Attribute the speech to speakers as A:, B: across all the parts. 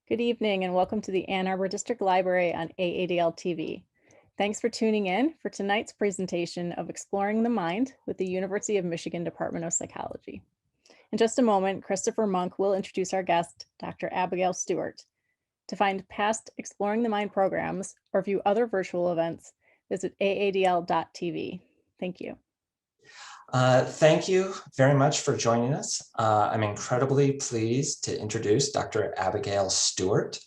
A: Good evening and welcome to the Ann Arbor District Library on AADL TV. Thanks for tuning in for tonight's presentation of Exploring the Mind with the University of Michigan Department of Psychology. In just a moment, Christopher Monk will introduce our guest, Dr. Abigail Stewart. To find past Exploring the Mind programs or view other virtual events, visit aadl.tv. Thank you.
B: Thank you very much for joining us. I'm incredibly pleased to introduce Dr. Abigail Stewart.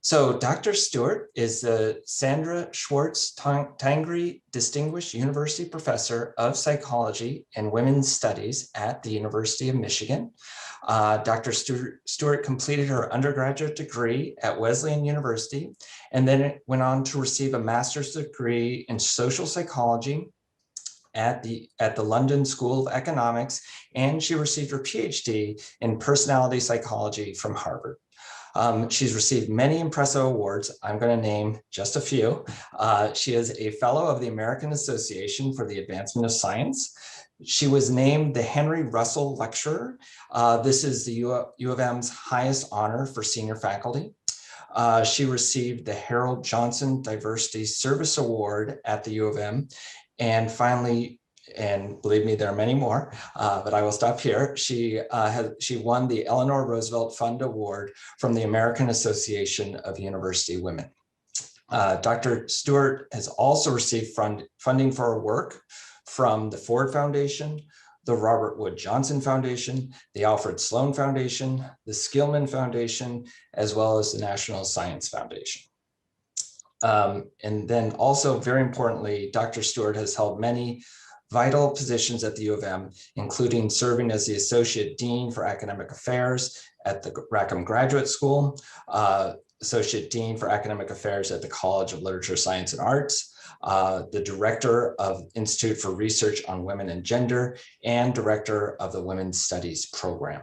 B: So Dr. Stewart is the Sandra Schwartz Tangri Distinguished University Professor of Psychology and Women's Studies at the University of Michigan. Dr. Stewart completed her undergraduate degree at Wesleyan University and then went on to receive a master's degree in social psychology at the London School of Economics, and she received her PhD in personality psychology from Harvard. She's received many impressive awards. I'm going to name just a few. She is a fellow of the American Association for the Advancement of Science. She was named the Henry Russell Lecturer. This is the U of M's highest honor for senior faculty. She received the Harold Johnson Diversity Service Award at the U of M. And finally, and believe me, there are many more, but I will stop here. She won the Eleanor Roosevelt Fund Award from the American Association of University Women. Dr. Stewart has also received funding for her work from the Ford Foundation, the Robert Wood Johnson Foundation, the Alfred Sloan Foundation, the Skillman Foundation, as well as the National Science Foundation. And then also, very importantly, Dr. Stewart has held many vital positions at the U of M, including serving as the Associate Dean for Academic Affairs at the Rackham Graduate School, Associate Dean for Academic Affairs at the College of Literature, Science, and Arts, the Director of Institute for Research on Women and Gender, and Director of the Women's Studies Program.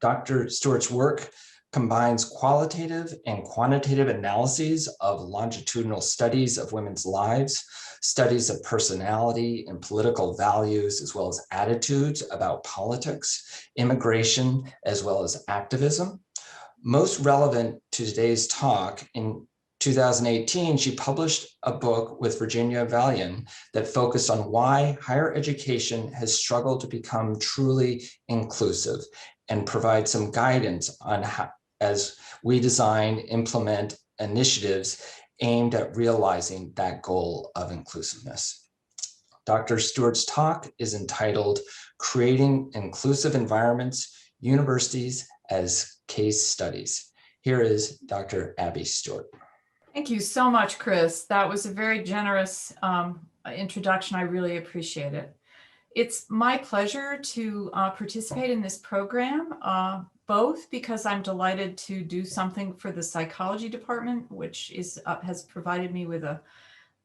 B: Dr. Stewart's work combines qualitative and quantitative analyses of longitudinal studies of women's lives, studies of personality and political values, as well as attitudes about politics, immigration, as well as activism. Most relevant to today's talk, in 2018, she published a book with Virginia Valian that focused on why higher education has struggled to become truly inclusive and provide some guidance on how, as we design, implement initiatives aimed at realizing that goal of inclusiveness. Dr. Stewart's talk is entitled Creating Inclusive Environments, Universities as Case Studies. Here is Dr. Abby Stewart.
C: Thank you so much, Chris. That was a very generous introduction. I really appreciate it. It's my pleasure to participate in this program, both because I'm delighted to do something for the psychology department, which has provided me with a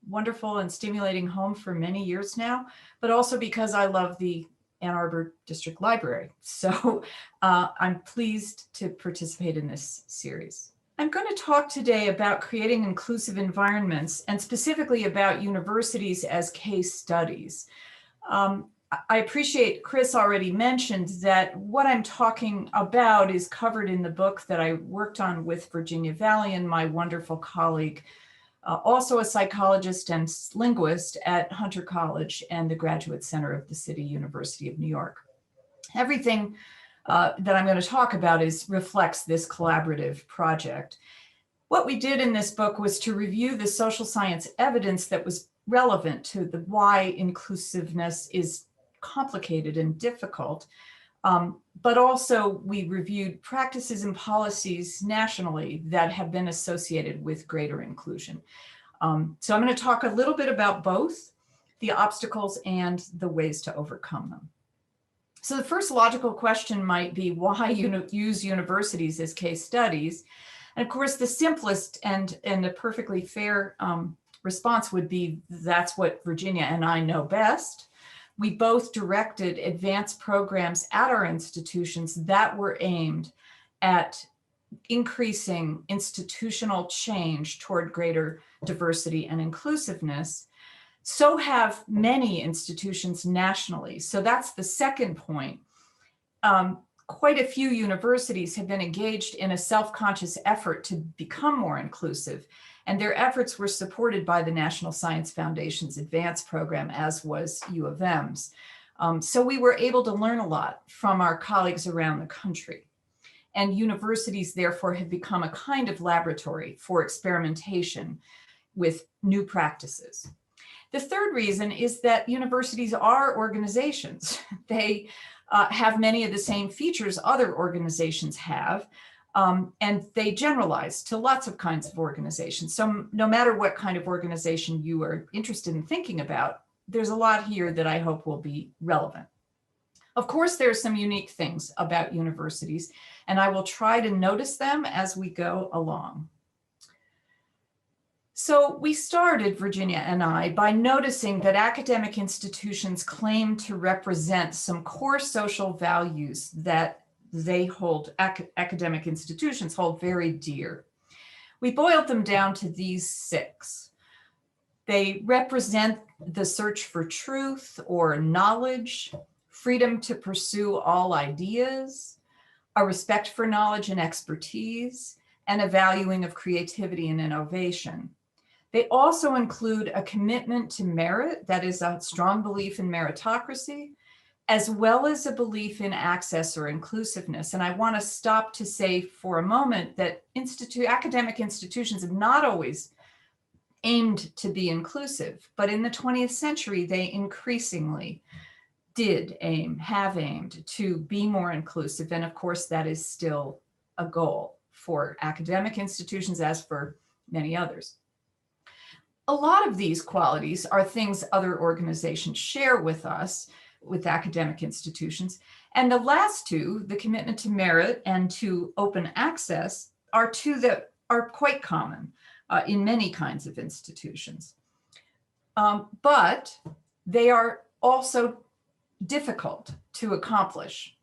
C: wonderful and stimulating home for many years now, but also because I love the Ann Arbor District Library. So I'm pleased to participate in this series. I'm going to talk today about creating inclusive environments and specifically about universities as case studies. I appreciate Chris already mentioned that what I'm talking about is covered in the book that I worked on with Virginia Valian, my wonderful colleague, also a psychologist and linguist at Hunter College and the Graduate Center of the City University of New York. Everything that I'm going to talk about reflects this collaborative project. What we did in this book was to review the social science evidence that was relevant to why inclusiveness is complicated and difficult, but also we reviewed practices and policies nationally that have been associated with greater inclusion. So I'm going to talk a little bit about both the obstacles and the ways to overcome them. So the first logical question might be, why use universities as case studies? And of course, the simplest and a perfectly fair response would be, that's what Virginia and I know best. We both directed advanced programs at our institutions that were aimed at increasing institutional change toward greater diversity and inclusiveness. So have many institutions nationally. So that's the second point. quite a few universities have been engaged in a self-conscious effort to become more inclusive, and their efforts were supported by the National Science Foundation's Advance program, as was U of M's. So we were able to learn a lot from our colleagues around the country. And universities, therefore, have become a kind of laboratory for experimentation with new practices. The third reason is that universities are organizations. They have many of the same features other organizations have, and they generalize to lots of kinds of organizations. So no matter what kind of organization you are interested in thinking about, there's a lot here that I hope will be relevant. Of course, there are some unique things about universities, and I will try to notice them as we go along. So we started, Virginia and I, by noticing that academic institutions claim to represent some core social values that they hold, academic institutions hold very dear. We boiled them down to these 6. They represent the search for truth or knowledge, freedom to pursue all ideas, a respect for knowledge and expertise, and a valuing of creativity and innovation. They also include a commitment to merit, that is a strong belief in meritocracy, as well as a belief in access or inclusiveness. And I want to stop to say for a moment that academic institutions have not always aimed to be inclusive, but in the 20th century, they increasingly have aimed to be more inclusive. And of course, that is still a goal for academic institutions as for many others. A lot of these qualities are things other organizations share with us, with academic institutions. And the last 2, the commitment to merit and to open access, are 2 that are quite common in many kinds of institutions. But they are also difficult to accomplish.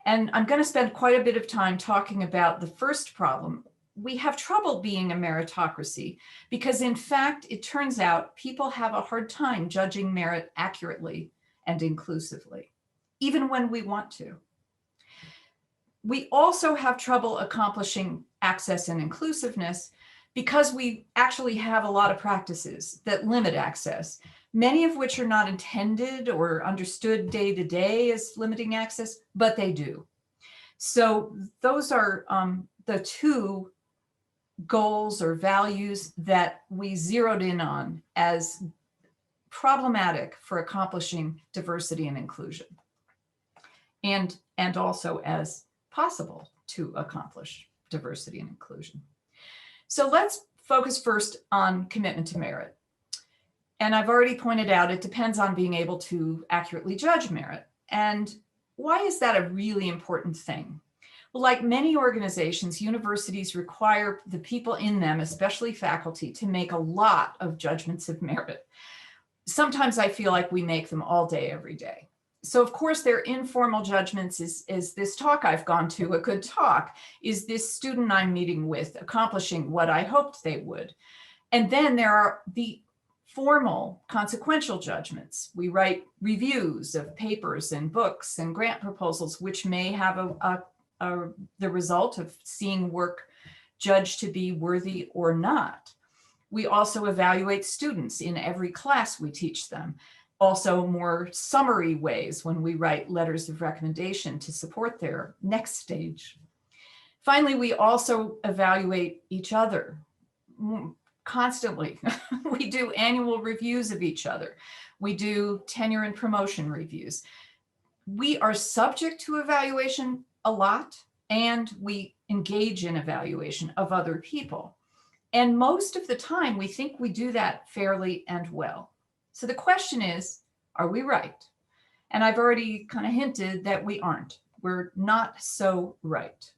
C: And I'm going to spend quite a bit of time talking about the first problem. We have trouble being a meritocracy because, in fact, it turns out people have a hard time judging merit accurately and inclusively, even when we want to. We also have trouble accomplishing access and inclusiveness because we actually have a lot of practices that limit access, many of which are not intended or understood day to day as limiting access, but they do. So those are the 2 goals or values that we zeroed in on as problematic for accomplishing diversity and inclusion, and also as possible to accomplish diversity and inclusion. So let's focus first on commitment to merit. And I've already pointed out it depends on being able to accurately judge merit. And why is that a really important thing? Well, like many organizations, universities require the people in them, especially faculty, to make a lot of judgments of merit. Sometimes I feel like we make them all day, every day. So of course, there are informal judgments. Is this talk I've gone to a good talk? Is this student I'm meeting with accomplishing what I hoped they would? And then there are the formal consequential judgments. We write reviews of papers and books and grant proposals, which may have the result of seeing work judged to be worthy or not. We also evaluate students in every class we teach them. Also more summary ways when we write letters of recommendation to support their next stage. Finally, we also evaluate each other constantly. We do annual reviews of each other. We do tenure and promotion reviews. We are subject to evaluation a lot, and we engage in evaluation of other people. And most of the time, we think we do that fairly and well. So the question is, are we right? And I've already kind of hinted that we aren't. We're not so right.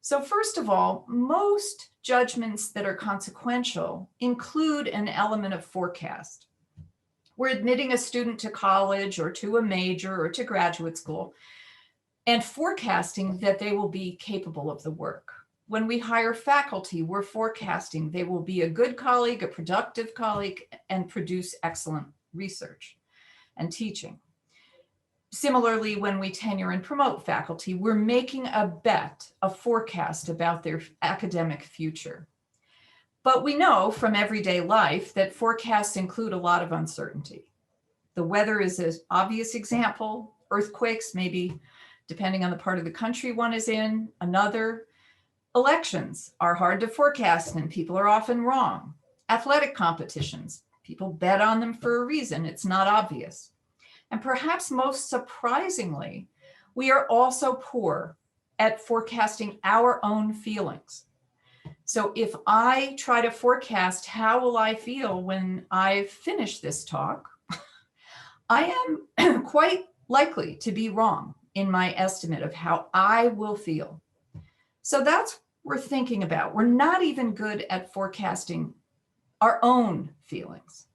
C: So first of all, most judgments that are consequential include an element of forecast. We're admitting a student to college or to a major or to graduate school and forecasting that they will be capable of the work. When we hire faculty, we're forecasting they will be a good colleague, a productive colleague, and produce excellent research and teaching. Similarly, when we tenure and promote faculty, we're making a bet, a forecast about their academic future. But we know from everyday life that forecasts include a lot of uncertainty. The weather is an obvious example. Earthquakes, maybe depending on the part of the country one is in, another. Elections are hard to forecast and people are often wrong. Athletic competitions, people bet on them for a reason, it's not obvious. And perhaps most surprisingly, we are also poor at forecasting our own feelings. So if I try to forecast how will I feel when I finish this talk, I am quite likely to be wrong in my estimate of how I will feel. So that's what we're thinking about. We're not even good at forecasting our own feelings.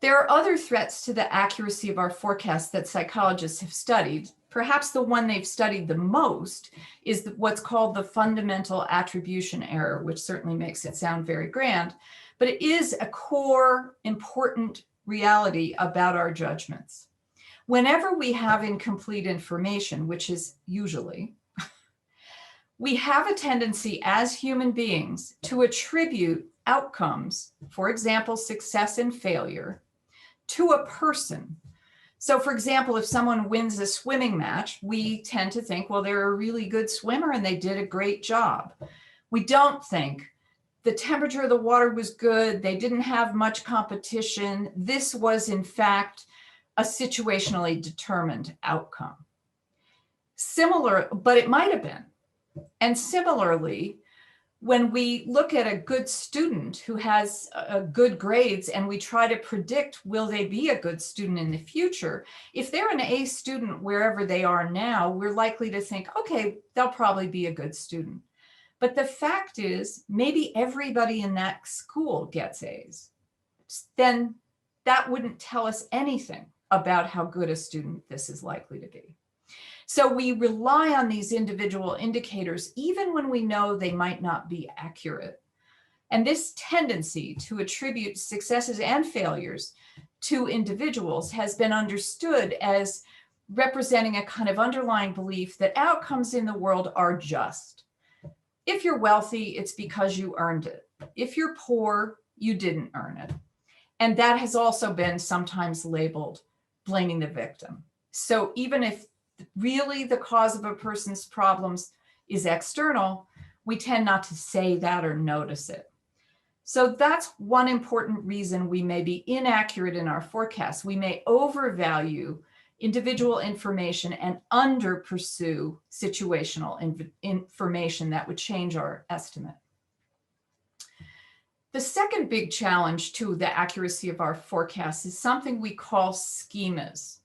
C: There are other threats to the accuracy of our forecasts that psychologists have studied. Perhaps the one they've studied the most is what's called the fundamental attribution error, which certainly makes it sound very grand, but it is a core important reality about our judgments. Whenever we have incomplete information, which is usually, we have a tendency as human beings to attribute outcomes, for example, success and failure, to a person. So for example, if someone wins a swimming match, we tend to think, well, they're a really good swimmer and they did a great job. We don't think the temperature of the water was good, they didn't have much competition. This was in fact a situationally determined outcome. Similar, but it might have been. And similarly, when we look at a good student who has good grades and we try to predict, will they be a good student in the future? If they're an A student wherever they are now, we're likely to think, okay, they'll probably be a good student. But the fact is, maybe everybody in that school gets A's. Then that wouldn't tell us anything about how good a student this is likely to be. So we rely on these individual indicators, even when we know they might not be accurate. And this tendency to attribute successes and failures to individuals has been understood as representing a kind of underlying belief that outcomes in the world are just. If you're wealthy, it's because you earned it. If you're poor, you didn't earn it. And that has also been sometimes labeled blaming the victim. So even if really the cause of a person's problems is external, we tend not to say that or notice it. So that's one important reason we may be inaccurate in our forecasts. We may overvalue individual information and under pursue situational information that would change our estimate. The second big challenge to the accuracy of our forecasts is something we call schemas,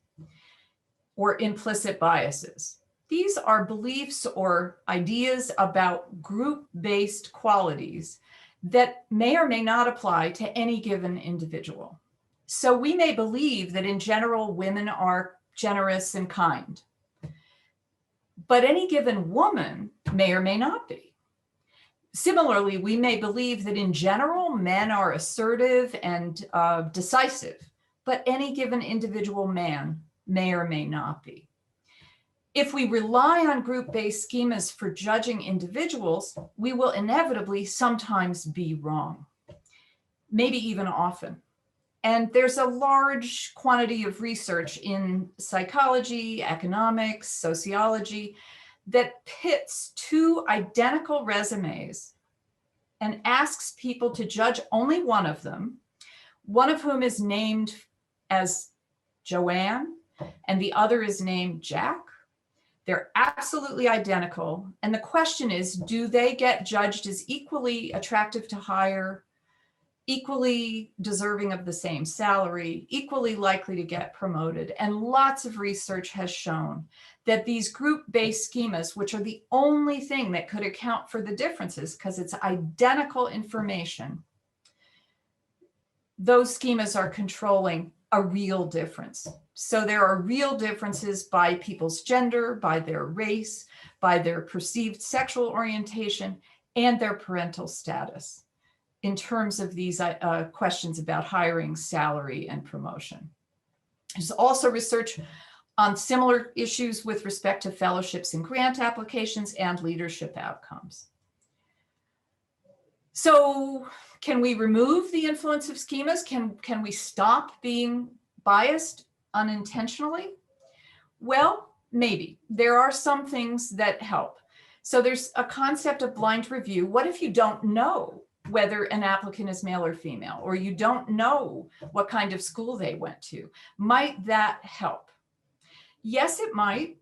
C: or implicit biases. These are beliefs or ideas about group-based qualities that may or may not apply to any given individual. So we may believe that in general, women are generous and kind, but any given woman may or may not be. Similarly, we may believe that in general, men are assertive and decisive, but any given individual man may or may not be. If we rely on group-based schemas for judging individuals, we will inevitably sometimes be wrong, maybe even often. And there's a large quantity of research in psychology, economics, sociology that pits two identical resumes and asks people to judge only one of them, one of whom is named as Joanne and the other is named Jack. They're absolutely identical. And the question is, do they get judged as equally attractive to hire, equally deserving of the same salary, equally likely to get promoted? And lots of research has shown that these group-based schemas, which are the only thing that could account for the differences because it's identical information, those schemas are controlling a real difference. So there are real differences by people's gender, by their race, by their perceived sexual orientation, and their parental status in terms of these questions about hiring, salary, and promotion. There's also research on similar issues with respect to fellowships and grant applications and leadership outcomes. So can we remove the influence of schemas? Can we stop being biased unintentionally? Well, maybe. There are some things that help. So there's a concept of blind review. What if you don't know whether an applicant is male or female, or you don't know what kind of school they went to? Might that help? Yes, it might.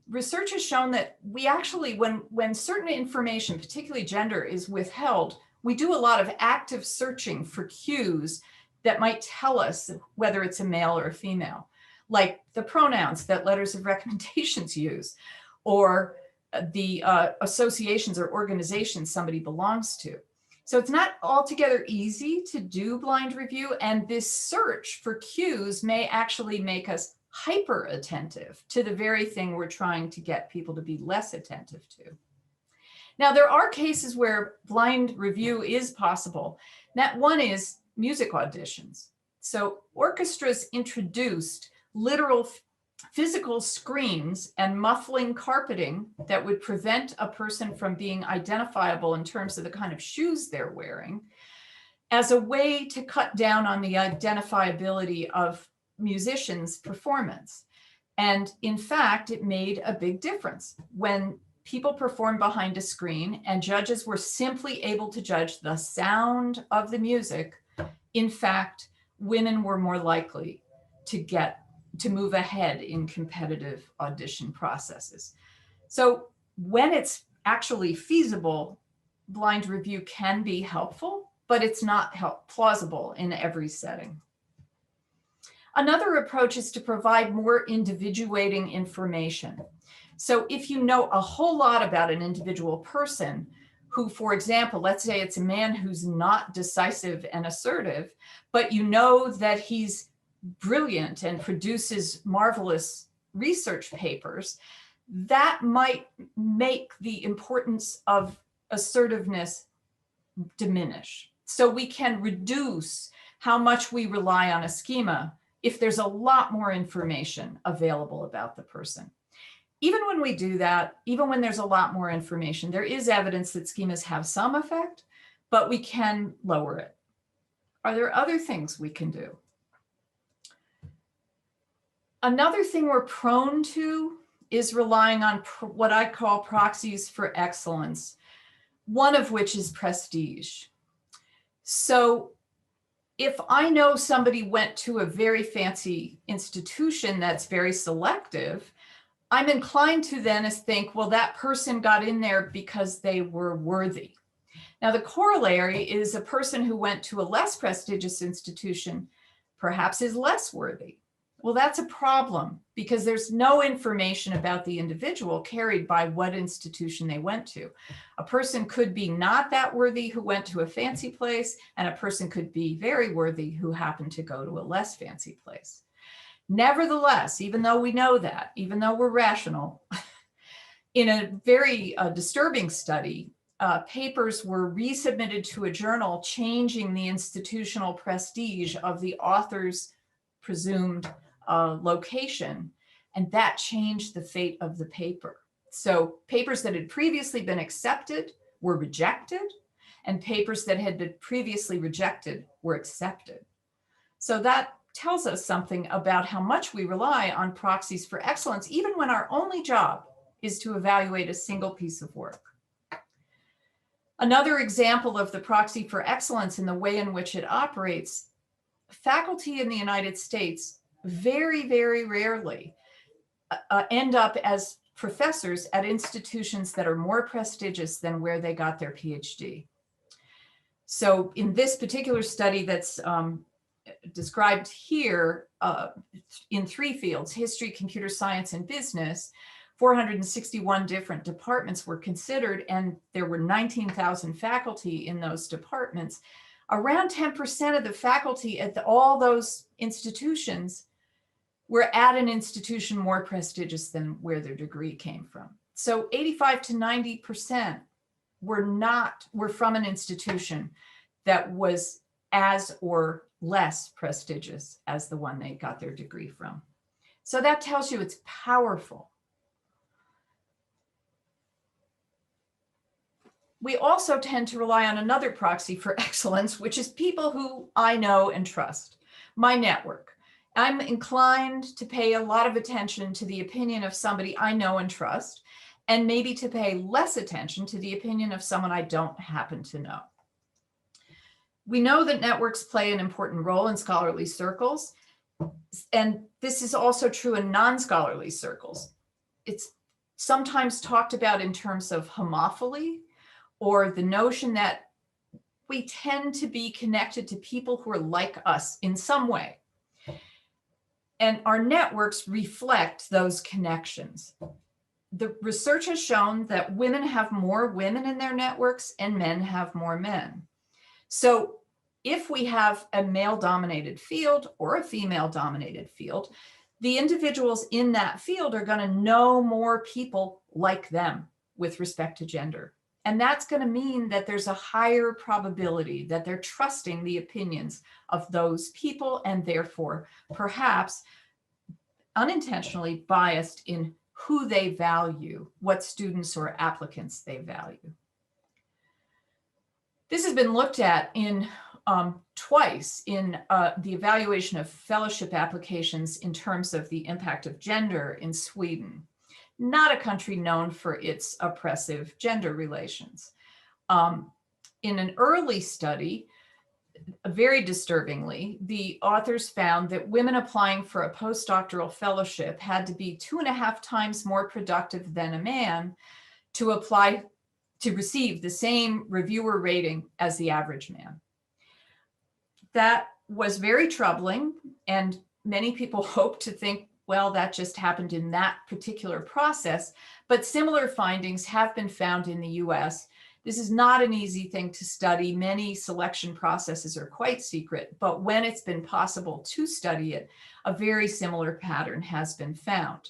C: Research has shown that we actually, when certain information, particularly gender, is withheld, we do a lot of active searching for cues that might tell us whether it's a male or a female, like the pronouns that letters of recommendations use, or the associations or organizations somebody belongs to. So it's not altogether easy to do blind review, and this search for cues may actually make us hyper attentive to the very thing we're trying to get people to be less attentive to. Now, there are cases where blind review is possible. That one is music auditions. So orchestras introduced literal physical screens and muffling carpeting that would prevent a person from being identifiable in terms of the kind of shoes they're wearing as a way to cut down on the identifiability of musicians' performance. And in fact, it made a big difference. When people performed behind a screen and judges were simply able to judge the sound of the music, in fact, women were more likely to move ahead in competitive audition processes. So when it's actually feasible, blind review can be helpful, but it's not plausible in every setting. Another approach is to provide more individuating information. So if you know a whole lot about an individual person who, for example, let's say it's a man who's not decisive and assertive, but you know that he's brilliant and produces marvelous research papers, that might make the importance of assertiveness diminish. So we can reduce how much we rely on a schema if there's a lot more information available about the person. Even when we do that, even when there's a lot more information, there is evidence that schemas have some effect, but we can lower it. Are there other things we can do? Another thing we're prone to is relying on what I call proxies for excellence, one of which is prestige. So if I know somebody went to a very fancy institution that's very selective, I'm inclined to then think, well, that person got in there because they were worthy. Now, the corollary is a person who went to a less prestigious institution perhaps is less worthy. Well, that's a problem because there's no information about the individual carried by what institution they went to. A person could be not that worthy who went to a fancy place, and a person could be very worthy who happened to go to a less fancy place. Nevertheless, even though we know that, even though we're rational, in a very disturbing study, papers were resubmitted to a journal changing the institutional prestige of the author's presumed location, and that changed the fate of the paper. So papers that had previously been accepted were rejected, and papers that had been previously rejected were accepted. So that tells us something about how much we rely on proxies for excellence, even when our only job is to evaluate a single piece of work. Another example of the proxy for excellence in the way in which it operates, faculty in the United States very, very rarely end up as professors at institutions that are more prestigious than where they got their PhD. So in this particular study that's described here in 3 fields, history, computer science, and business, 461 different departments were considered, and there were 19,000 faculty in those departments. Around 10% of the faculty at all those institutions were at an institution more prestigious than where their degree came from. So 85 to 90% were from an institution that was as or less prestigious as the one they got their degree from. So that tells you it's powerful. We also tend to rely on another proxy for excellence, which is people who I know and trust, my network. I'm inclined to pay a lot of attention to the opinion of somebody I know and trust, and maybe to pay less attention to the opinion of someone I don't happen to know. We know that networks play an important role in scholarly circles, and this is also true in non-scholarly circles. It's sometimes talked about in terms of homophily, or the notion that we tend to be connected to people who are like us in some way. And our networks reflect those connections. The research has shown that women have more women in their networks and men have more men. So if we have a male-dominated field or a female-dominated field, the individuals in that field are going to know more people like them with respect to gender. And that's going to mean that there's a higher probability that they're trusting the opinions of those people, and therefore perhaps unintentionally biased in who they value, what students or applicants they value. This has been looked at in twice in the evaluation of fellowship applications in terms of the impact of gender in Sweden, not a country known for its oppressive gender relations. In an early study, very disturbingly, the authors found that women applying for a postdoctoral fellowship had to be 2.5 times more productive than a man to apply to receive the same reviewer rating as the average man. That was very troubling, and many people hope to think, well, that just happened in that particular process, but similar findings have been found in the US. This is not an easy thing to study. Many selection processes are quite secret, but when it's been possible to study it, a very similar pattern has been found.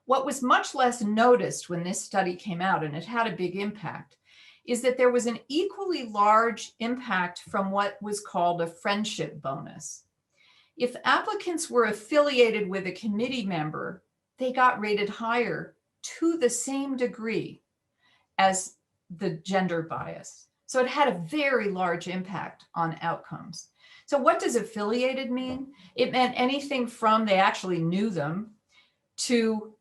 C: What was much less noticed when this study came out, and it had a big impact, is that there was an equally large impact from what was called a friendship bonus. If applicants were affiliated with a committee member, they got rated higher to the same degree as the gender bias. So it had a very large impact on outcomes. So what does affiliated mean? It meant anything from they actually knew them to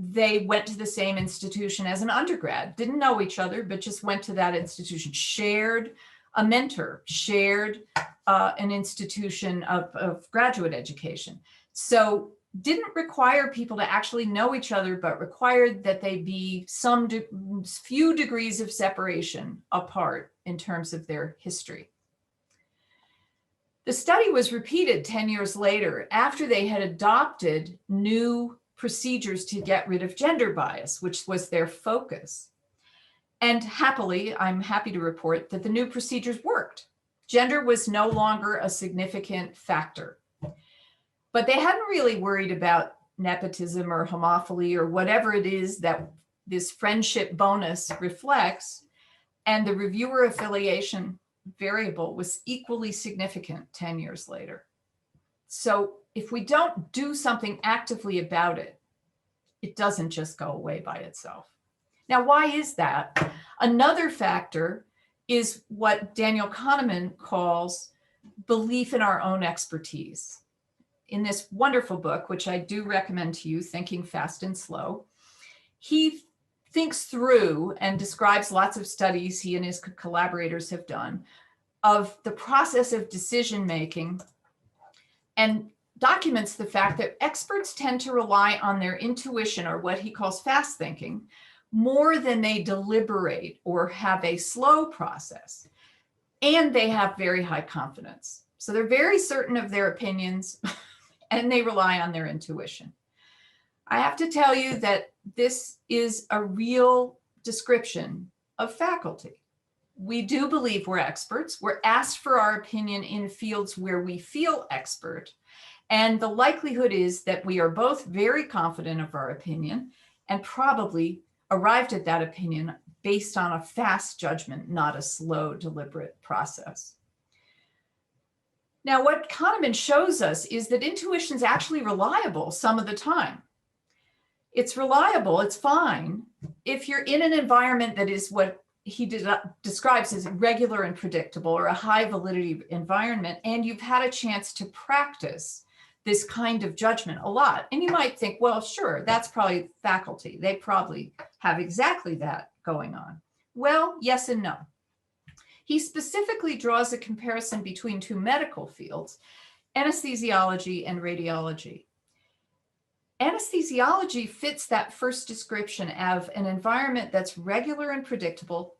C: they went to the same institution as an undergrad, didn't know each other, but just went to that institution, shared a mentor, shared an institution of graduate education. So didn't require people to actually know each other, but required that they be some few degrees of separation apart in terms of their history. The study was repeated 10 years later after they had adopted new procedures to get rid of gender bias, which was their focus. And happily, I'm happy to report that the new procedures worked. Gender was no longer a significant factor. But they hadn't really worried about nepotism or homophily or whatever it is that this friendship bonus reflects. And the reviewer affiliation variable was equally significant 10 years later. So if we don't do something actively about it, it doesn't just go away by itself. Now, why is that? Another factor is what Daniel Kahneman calls belief in our own expertise. In this wonderful book, which I do recommend to you, Thinking Fast and Slow, he thinks through and describes lots of studies he and his collaborators have done of the process of decision-making and documents the fact that experts tend to rely on their intuition, or what he calls fast thinking, more than they deliberate or have a slow process. And they have very high confidence. So they're very certain of their opinions and they rely on their intuition. I have to tell you that this is a real description of faculty. We do believe we're experts. We're asked for our opinion in fields where we feel expert. And the likelihood is that we are both very confident of our opinion and probably arrived at that opinion based on a fast judgment, not a slow, deliberate process. Now, what Kahneman shows us is that intuition is actually reliable some of the time. It's reliable, it's fine, if you're in an environment that is what he describes as regular and predictable, or a high validity environment, and you've had a chance to practice this kind of judgment a lot. And you might think, well, sure, that's probably faculty. They probably have exactly that going on. Well, yes and no. He specifically draws a comparison between two medical fields, anesthesiology and radiology. Anesthesiology fits that first description of an environment that's regular and predictable.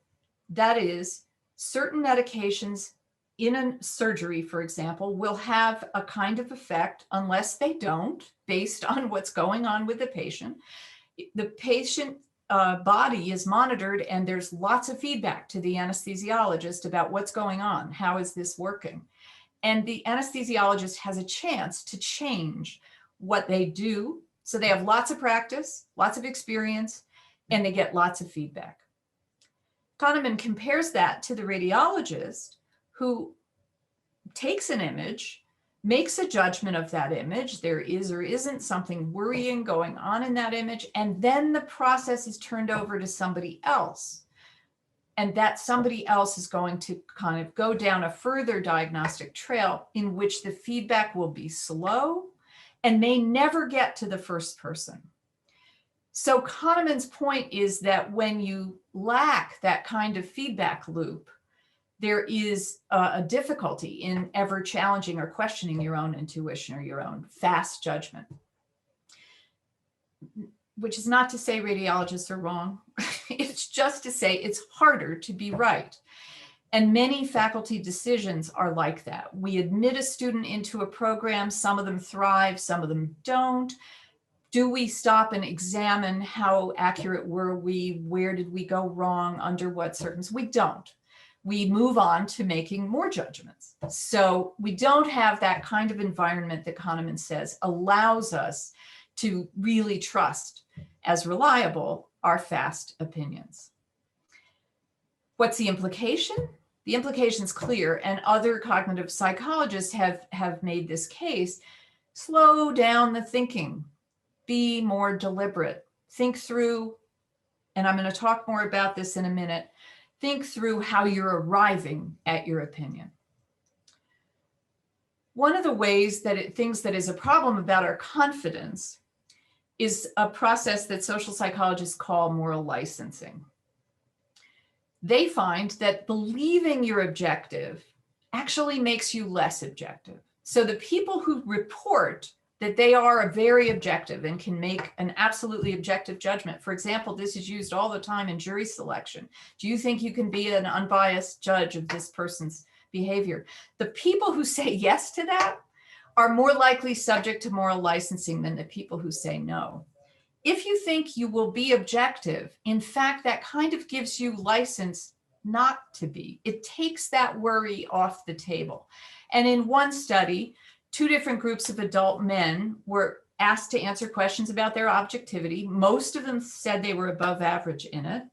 C: That is, certain medications in a surgery, for example, will have a kind of effect unless they don't, based on what's going on with the patient. The patient body is monitored, and there's lots of feedback to the anesthesiologist about what's going on. How is this working? And the anesthesiologist has a chance to change what they do. So they have lots of practice, lots of experience, and they get lots of feedback. Kahneman compares that to the radiologist, who takes an image, makes a judgment of that image. There is or isn't something worrying going on in that image. And then the process is turned over to somebody else. And that somebody else is going to kind of go down a further diagnostic trail in which the feedback will be slow and may never get to the first person. So Kahneman's point is that when you lack that kind of feedback loop, there is a difficulty in ever challenging or questioning your own intuition or your own fast judgment. Which is not to say radiologists are wrong. It's just to say it's harder to be right. And many faculty decisions are like that. We admit a student into a program, some of them thrive, some of them don't. Do we stop and examine how accurate were we? Where did we go wrong? Under what circumstances? We don't. We move on to making more judgments. So we don't have that kind of environment that Kahneman says allows us to really trust as reliable our fast opinions. What's the implication? The implication is clear, and other cognitive psychologists have made this case. Slow down the thinking. Be more deliberate. Think through, and I'm going to talk more about this in a minute, think through how you're arriving at your opinion. One of the ways that things that is a problem about our confidence is a process that social psychologists call moral licensing. They find that believing you're objective actually makes you less objective. So the people who report that they are very objective and can make an absolutely objective judgment. For example, this is used all the time in jury selection. Do you think you can be an unbiased judge of this person's behavior? The people who say yes to that are more likely subject to moral licensing than the people who say no. If you think you will be objective, in fact, that kind of gives you license not to be. It takes that worry off the table. And in one study, 2 different groups of adult men were asked to answer questions about their objectivity. Most of them said they were above average in it.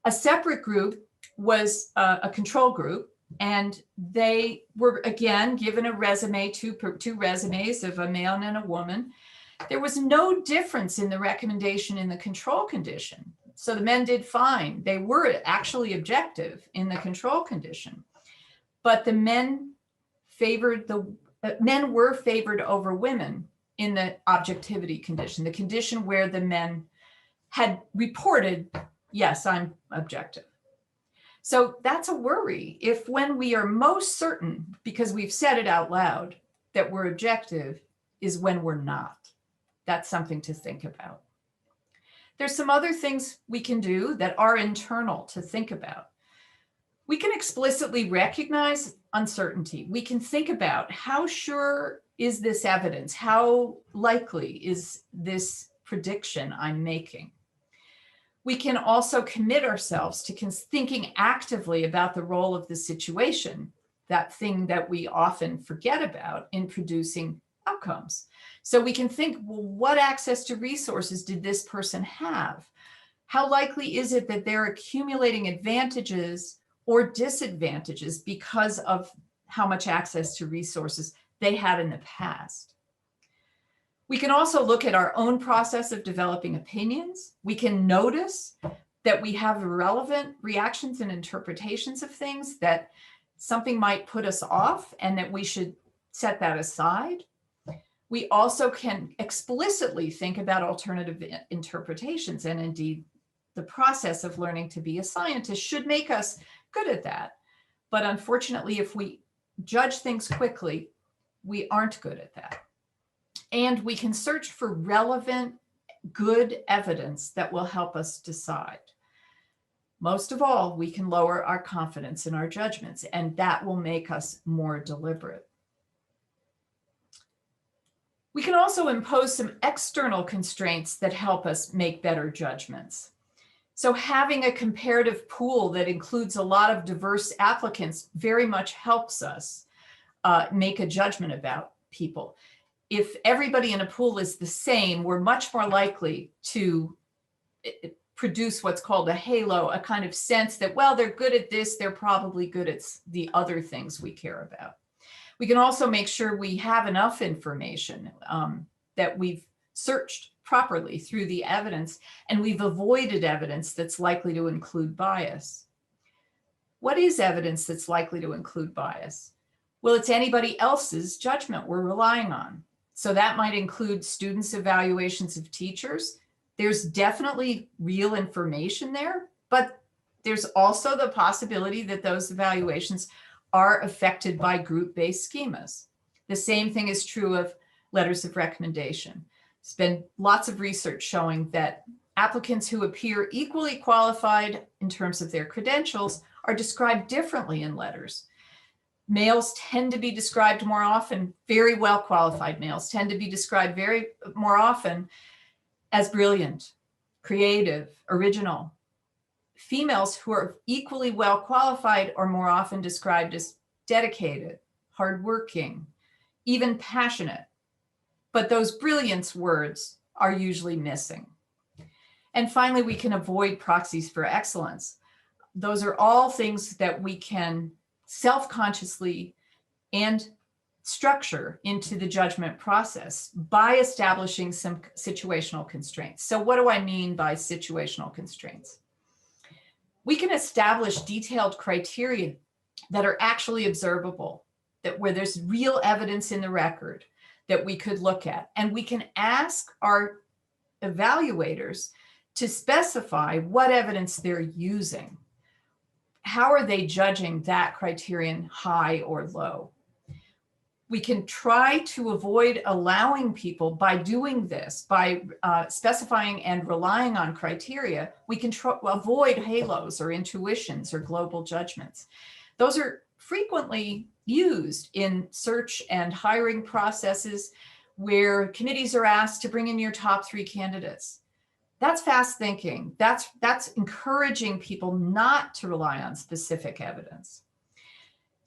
C: A separate group was a control group, and they were, again, given a resume, two resumes of a man and a woman. There was no difference in the recommendation in the control condition. So the men did fine. They were actually objective in the control condition, but the men were favored over women in the objectivity condition, the condition where the men had reported, yes, I'm objective. So that's a worry. If when we are most certain, because we've said it out loud, that we're objective, is when we're not. That's something to think about. There's some other things we can do that are internal to think about. We can explicitly recognize uncertainty. We can think about how sure is this evidence? How likely is this prediction I'm making? We can also commit ourselves to thinking actively about the role of the situation, that thing that we often forget about in producing outcomes. So we can think, well, what access to resources did this person have? How likely is it that they're accumulating advantages or disadvantages because of how much access to resources they had in the past. We can also look at our own process of developing opinions. We can notice that we have irrelevant reactions and interpretations of things, that something might put us off and that we should set that aside. We also can explicitly think about alternative interpretations, and indeed the process of learning to be a scientist should make us good at that. But unfortunately, if we judge things quickly, we aren't good at that. And we can search for relevant, good evidence that will help us decide. Most of all, we can lower our confidence in our judgments, and that will make us more deliberate. We can also impose some external constraints that help us make better judgments. So having a comparative pool that includes a lot of diverse applicants very much helps us make a judgment about people. If everybody in a pool is the same, we're much more likely to produce what's called a halo, a kind of sense that, well, they're good at this, they're probably good at the other things we care about. We can also make sure we have enough information, that we've searched properly through the evidence, and we've avoided evidence that's likely to include bias. What is evidence that's likely to include bias? Well, it's anybody else's judgment we're relying on. So that might include students' evaluations of teachers. There's definitely real information there, but there's also the possibility that those evaluations are affected by group-based schemas. The same thing is true of letters of recommendation. There's been lots of research showing that applicants who appear equally qualified in terms of their credentials are described differently in letters. Males tend to be described more often, very well qualified males tend to be described more often as brilliant, creative, original. Females who are equally well qualified are more often described as dedicated, hardworking, even passionate. But those brilliance words are usually missing. And finally, we can avoid proxies for excellence. Those are all things that we can self-consciously and structure into the judgment process by establishing some situational constraints. So what do I mean by situational constraints? We can establish detailed criteria that are actually observable, that where there's real evidence in the record that we could look at. And we can ask our evaluators to specify what evidence they're using. How are they judging that criterion, high or low? We can try to avoid allowing people, by doing this, by specifying and relying on criteria, we can avoid halos or intuitions or global judgments. Those are frequently used in search and hiring processes where committees are asked to bring in your top 3 candidates. That's fast thinking. That's encouraging people not to rely on specific evidence.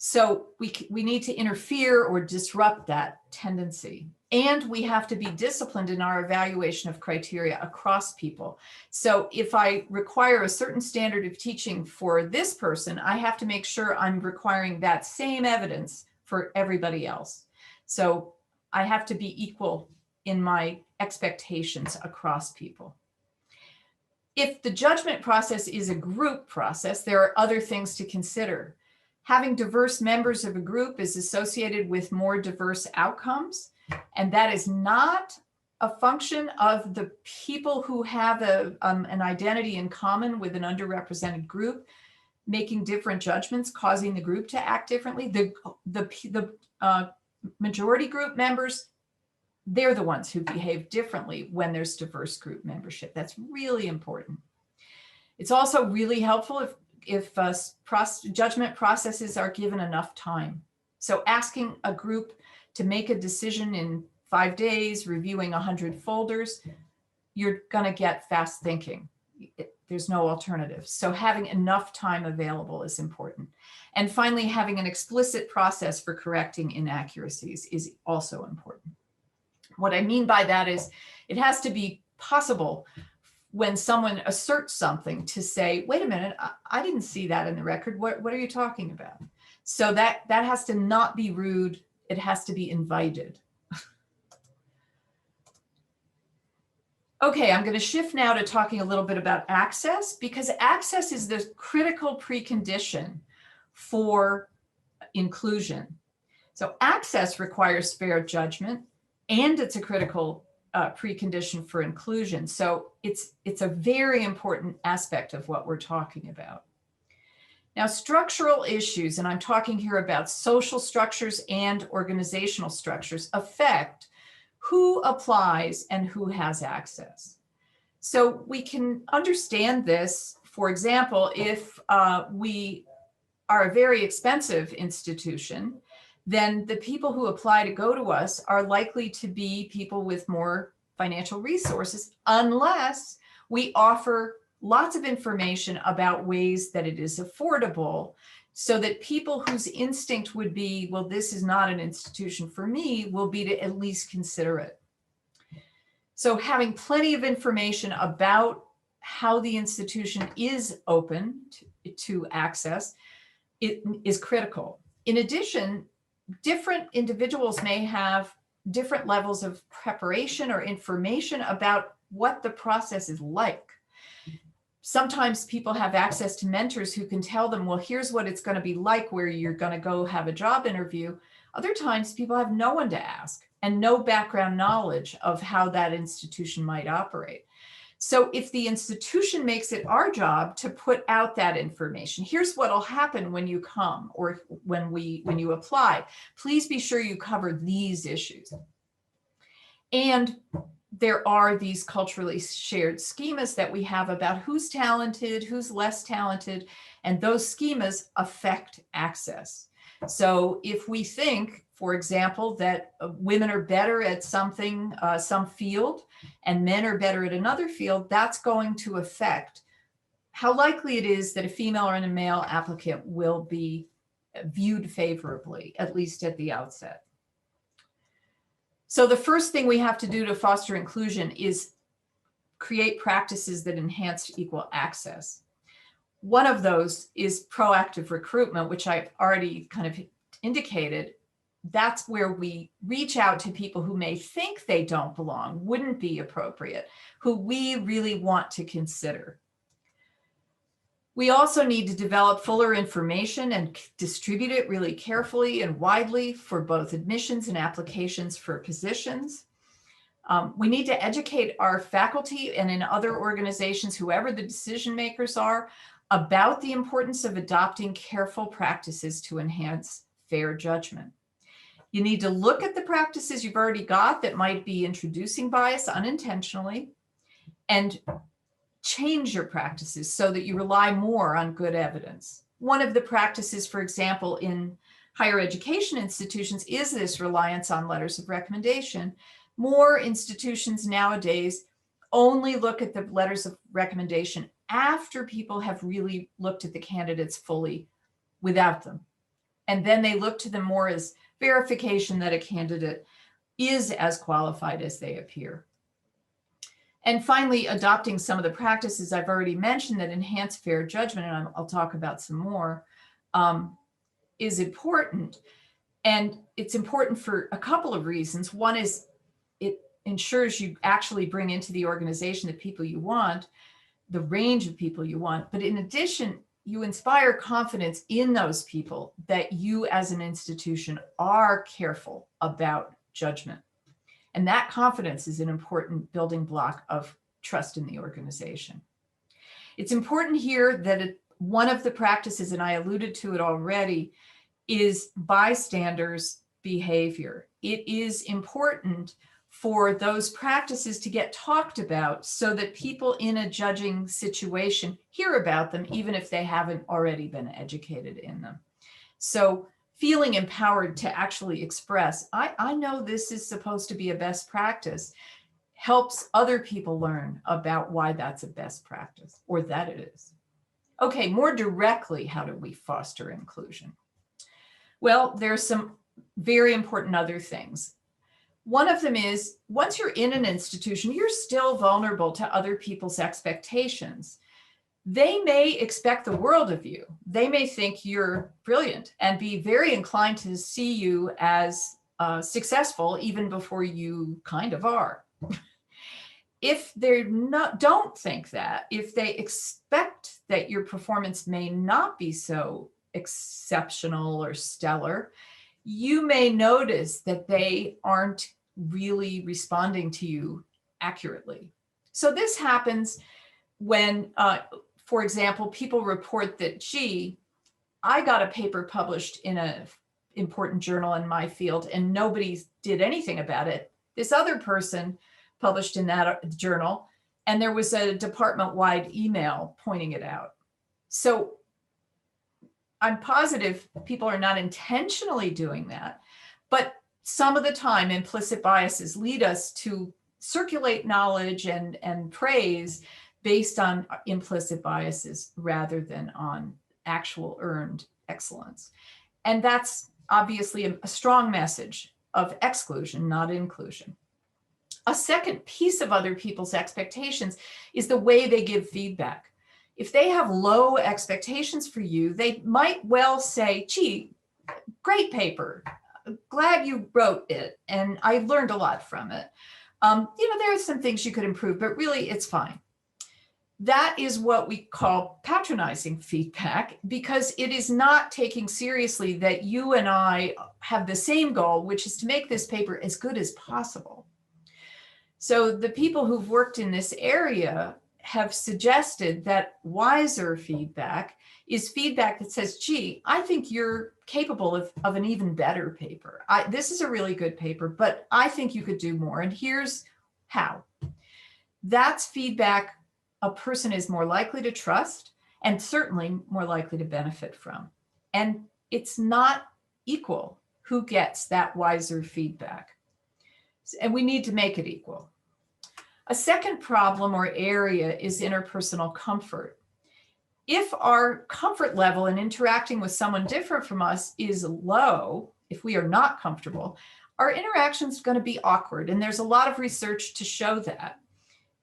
C: So we need to interfere or disrupt that tendency. And we have to be disciplined in our evaluation of criteria across people. So if I require a certain standard of teaching for this person, I have to make sure I'm requiring that same evidence for everybody else. So I have to be equal in my expectations across people. If the judgment process is a group process, there are other things to consider. Having diverse members of a group is associated with more diverse outcomes, and that is not a function of the people who have an identity in common with an underrepresented group making different judgments, causing the group to act differently. The majority group members, they're the ones who behave differently when there's diverse group membership. That's really important. It's also really helpful if judgment processes are given enough time. So asking a group to make a decision in 5 days, reviewing 100 folders, you're going to get fast thinking. There's no alternative. So having enough time available is important. And finally, having an explicit process for correcting inaccuracies is also important. What I mean by that is it has to be possible when someone asserts something to say, wait a minute, I didn't see that in the record. What are you talking about? So that has to not be rude. It has to be invited. Okay, I'm going to shift now to talking a little bit about access, because access is the critical precondition for inclusion. So access requires fair judgment, and it's a critical precondition for inclusion. So it's a very important aspect of what we're talking about. Now, structural issues, and I'm talking here about social structures and organizational structures, affect who applies and who has access. So we can understand this, for example, if we are a very expensive institution, then the people who apply to go to us are likely to be people with more financial resources, unless we offer lots of information about ways that it is affordable, so that people whose instinct would be, well, this is not an institution for me, will be to at least consider it. So having plenty of information about how the institution is open to access, it is critical. In addition, different individuals may have different levels of preparation or information about what the process is like. Sometimes people have access to mentors who can tell them, well, here's what it's going to be like where you're going to go have a job interview. Other times people have no one to ask and no background knowledge of how that institution might operate. So if the institution makes it our job to put out that information, here's what will happen when you come or when you apply. Please be sure you cover these issues. And there are these culturally shared schemas that we have about who's talented, who's less talented, and those schemas affect access. So if we think, for example, that women are better at something, some field, and men are better at another field, that's going to affect how likely it is that a female or a male applicant will be viewed favorably, at least at the outset. So the first thing we have to do to foster inclusion is create practices that enhance equal access. One of those is proactive recruitment, which I've already kind of indicated. That's where we reach out to people who may think they don't belong, wouldn't be appropriate, who we really want to consider. We also need to develop fuller information and distribute it really carefully and widely for both admissions and applications for positions. We need to educate our faculty and in other organizations, whoever the decision makers are, about the importance of adopting careful practices to enhance fair judgment. You need to look at the practices you've already got that might be introducing bias unintentionally, and change your practices so that you rely more on good evidence. One of the practices, for example, in higher education institutions is this reliance on letters of recommendation. More institutions nowadays only look at the letters of recommendation after people have really looked at the candidates fully without them. And then they look to them more as verification that a candidate is as qualified as they appear. And finally, adopting some of the practices I've already mentioned that enhance fair judgment, and I'll talk about some more, is important. And it's important for a couple of reasons. One is it ensures you actually bring into the organization the people you want, the range of people you want. But in addition, you inspire confidence in those people that you as an institution are careful about judgment. And that confidence is an important building block of trust in the organization. It's important here that one of the practices, and I alluded to it already, is bystanders' behavior. It is important for those practices to get talked about so that people in a judging situation hear about them, even if they haven't already been educated in them. So feeling empowered to actually express, I know this is supposed to be a best practice, helps other people learn about why that's a best practice, or that it is. Okay, more directly, how do we foster inclusion? Well, there's some very important other things. One of them is, once you're in an institution, you're still vulnerable to other people's expectations. they may expect the world of you. They may think you're brilliant and be very inclined to see you as successful even before you kind of are. If they don't think that, if they expect that your performance may not be so exceptional or stellar, you may notice that they aren't really responding to you accurately. So this happens when, for example, people report that, gee, I got a paper published in an important journal in my field and nobody did anything about it. This other person published in that journal, and there was a department-wide email pointing it out. So I'm positive people are not intentionally doing that, but some of the time implicit biases lead us to circulate knowledge and praise based on implicit biases rather than on actual earned excellence. And that's obviously a strong message of exclusion, not inclusion. A second piece of other people's expectations is the way they give feedback. If they have low expectations for you, they might well say, gee, great paper. Glad you wrote it. And I learned a lot from it. There are some things you could improve, but really it's fine. That is what we call patronizing feedback, because it is not taking seriously that you and I have the same goal, which is to make this paper as good as possible. So the people who've worked in this area have suggested that wiser feedback is feedback that says, gee, I think you're capable of an even better paper. This is a really good paper, but I think you could do more. And here's how. That's feedback a person is more likely to trust and certainly more likely to benefit from. And it's not equal who gets that wiser feedback. And we need to make it equal. A second problem or area is interpersonal comfort. If our comfort level in interacting with someone different from us is low, if we are not comfortable, our interaction is going to be awkward. And there's a lot of research to show that.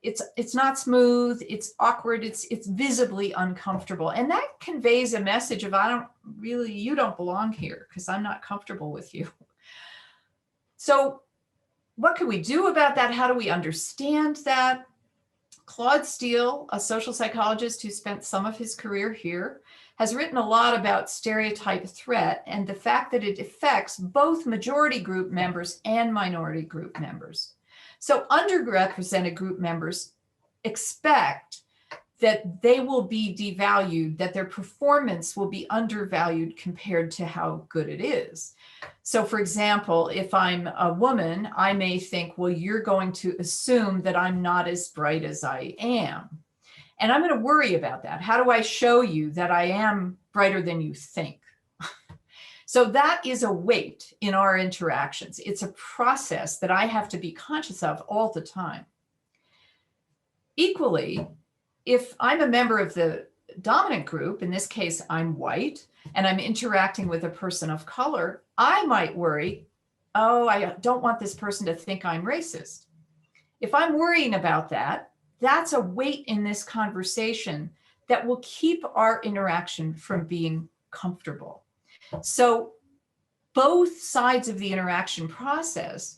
C: It's not smooth, it's awkward, it's visibly uncomfortable. And that conveys a message of, you don't belong here because I'm not comfortable with you. So what can we do about that? How do we understand that? Claude Steele, a social psychologist who spent some of his career here, has written a lot about stereotype threat and the fact that it affects both majority group members and minority group members. So underrepresented group members expect that they will be devalued, that their performance will be undervalued compared to how good it is. So for example, if I'm a woman, I may think, well, you're going to assume that I'm not as bright as I am. And I'm going to worry about that. How do I show you that I am brighter than you think? So that is a weight in our interactions. It's a process that I have to be conscious of all the time. Equally, if I'm a member of the dominant group, in this case, I'm white, and I'm interacting with a person of color, I might worry, oh, I don't want this person to think I'm racist. If I'm worrying about that, that's a weight in this conversation that will keep our interaction from being comfortable. So both sides of the interaction process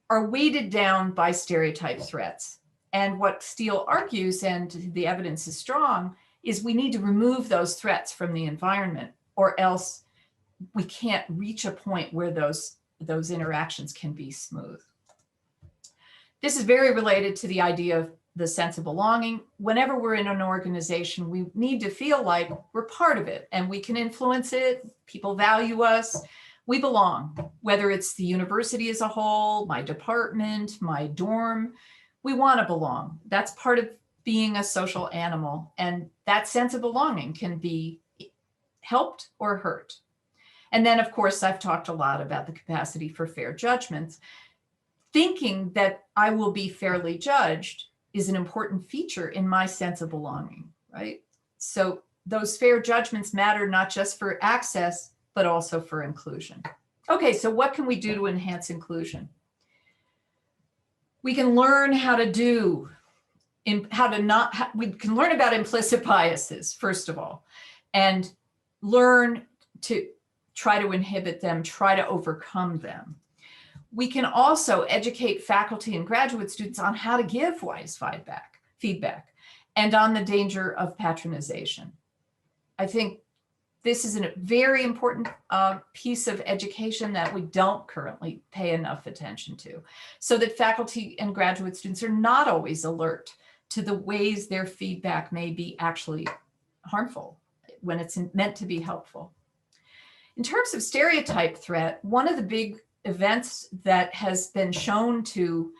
C: are weighted down by stereotype threats. And what Steele argues, and the evidence is strong, is we need to remove those threats from the environment, or else we can't reach a point where those interactions can be smooth. This is very related to the idea of the sense of belonging. Whenever we're in an organization, we need to feel like we're part of it and we can influence it. People value us. We belong, whether it's the university as a whole, my department, my dorm. We want to belong. That's part of being a social animal. And that sense of belonging can be helped or hurt. And then, of course, I've talked a lot about the capacity for fair judgments. Thinking that I will be fairly judged is an important feature in my sense of belonging, right? So those fair judgments matter not just for access, but also for inclusion. Okay, so what can we do to enhance inclusion? We can learn how to do we can learn about implicit biases, first of all, and learn to try to inhibit them, try to overcome them. We can also educate faculty and graduate students on how to give wise feedback and on the danger of patronization. I think this is a very important piece of education that we don't currently pay enough attention to, so that faculty and graduate students are not always alert to the ways their feedback may be actually harmful when it's meant to be helpful. In terms of stereotype threat, one of the big events that has been shown to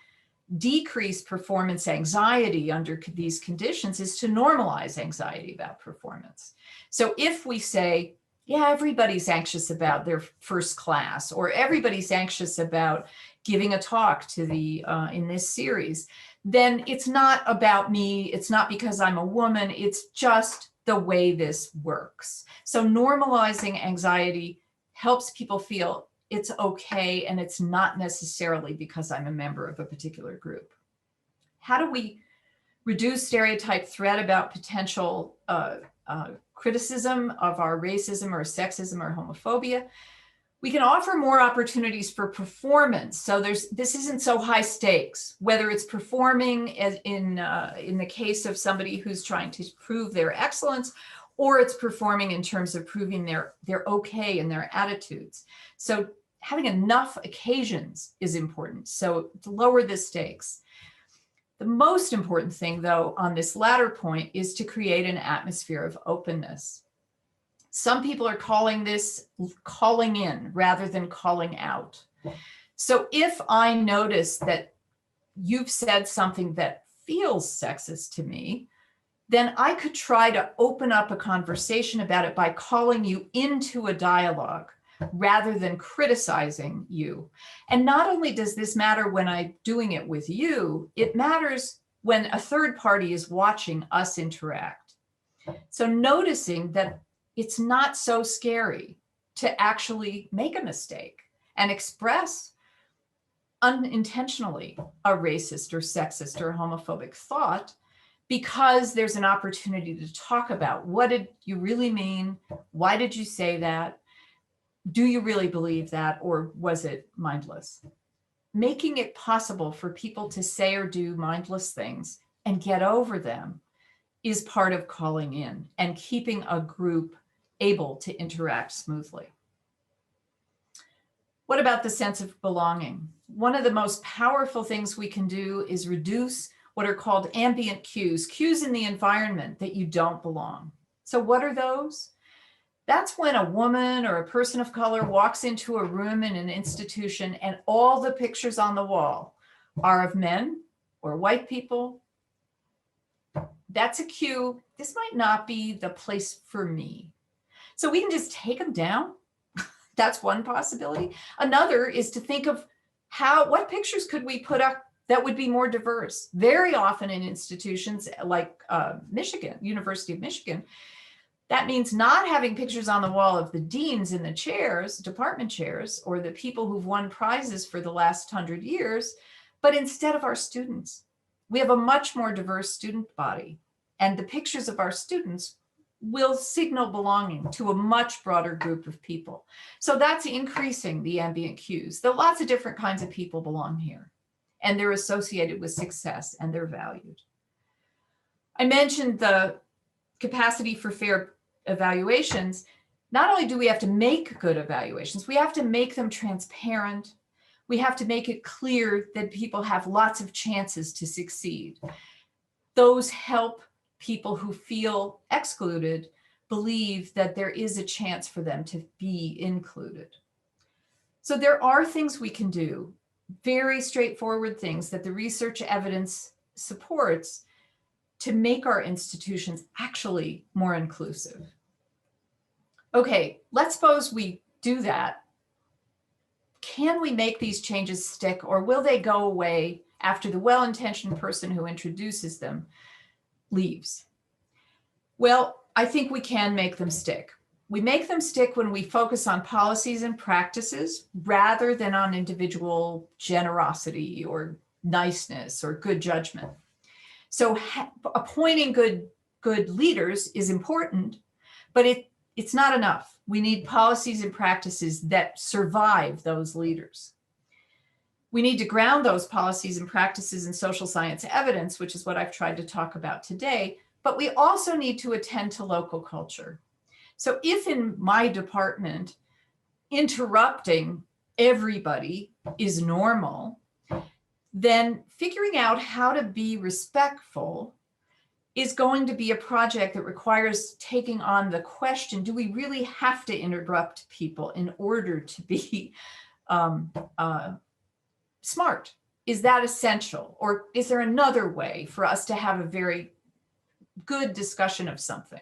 C: decrease performance anxiety under these conditions is to normalize anxiety about performance. So if we say, yeah, everybody's anxious about their first class, or everybody's anxious about giving a talk to the in this series, then it's not about me, it's not because I'm a woman, it's just the way this works. So normalizing anxiety helps people feel it's okay, and it's not necessarily because I'm a member of a particular group. How do we reduce stereotype threat about potential criticism of our racism or sexism or homophobia? We can offer more opportunities for performance. So this isn't so high stakes, whether it's performing as in the case of somebody who's trying to prove their excellence, or it's performing in terms of proving they're okay in their attitudes. So having enough occasions is important. So to lower the stakes. The most important thing, though, on this latter point is to create an atmosphere of openness. Some people are calling this calling in rather than calling out. So if I notice that you've said something that feels sexist to me, then I could try to open up a conversation about it by calling you into a dialogue rather than criticizing you. And not only does this matter when I'm doing it with you, it matters when a third party is watching us interact. So noticing that it's not so scary to actually make a mistake and express unintentionally a racist or sexist or homophobic thought, because there's an opportunity to talk about what did you really mean? Why did you say that? Do you really believe that, or was it mindless? Making it possible for people to say or do mindless things and get over them is part of calling in and keeping a group able to interact smoothly. What about the sense of belonging? One of the most powerful things we can do is reduce what are called ambient cues in the environment that you don't belong. So what are those? That's when a woman or a person of color walks into a room in an institution and all the pictures on the wall are of men or white people. That's a cue. This might not be the place for me. So we can just take them down. That's one possibility. Another is to think of what pictures could we put up that would be more diverse. Very often in institutions like Michigan, University of Michigan, that means not having pictures on the wall of the deans in the chairs, department chairs, or the people who've won prizes for the last 100 years, but instead of our students. We have a much more diverse student body, and the pictures of our students will signal belonging to a much broader group of people. So that's increasing the ambient cues. There are lots of different kinds of people belong here, and they're associated with success and they're valued. I mentioned the capacity for fair evaluations. Not only do we have to make good evaluations, we have to make them transparent. We have to make it clear that people have lots of chances to succeed. Those help people who feel excluded believe that there is a chance for them to be included. So there are things we can do, very straightforward things that the research evidence supports to make our institutions actually more inclusive. Okay, let's suppose we do that. Can we make these changes stick, or will they go away after the well-intentioned person who introduces them leaves? Well, I think we can make them stick. We make them stick when we focus on policies and practices rather than on individual generosity or niceness or good judgment. So appointing good leaders is important, but it's not enough. We need policies and practices that survive those leaders. We need to ground those policies and practices in social science evidence, which is what I've tried to talk about today, but we also need to attend to local culture. So if in my department, interrupting everybody is normal, then figuring out how to be respectful is going to be a project that requires taking on the question, do we really have to interrupt people in order to be smart? Is that essential? Or is there another way for us to have a very good discussion of something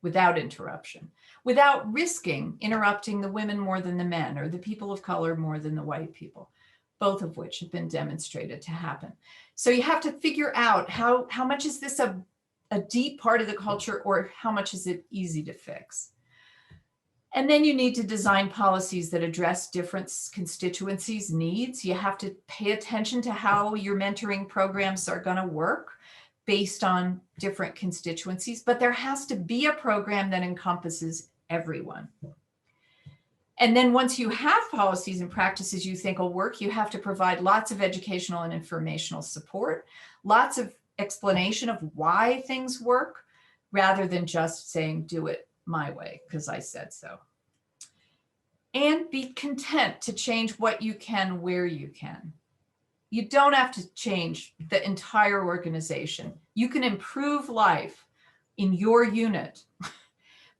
C: without interruption, without risking interrupting the women more than the men or the people of color more than the white people, both of which have been demonstrated to happen. So you have to figure out how much is this a deep part of the culture, or how much is it easy to fix? And then you need to design policies that address different constituencies' needs. You have to pay attention to how your mentoring programs are going to work based on different constituencies, but there has to be a program that encompasses everyone. And then once you have policies and practices you think will work, you have to provide lots of educational and informational support, lots of explanation of why things work, rather than just saying, do it my way, because I said so. And be content to change what you can, where you can. You don't have to change the entire organization. You can improve life in your unit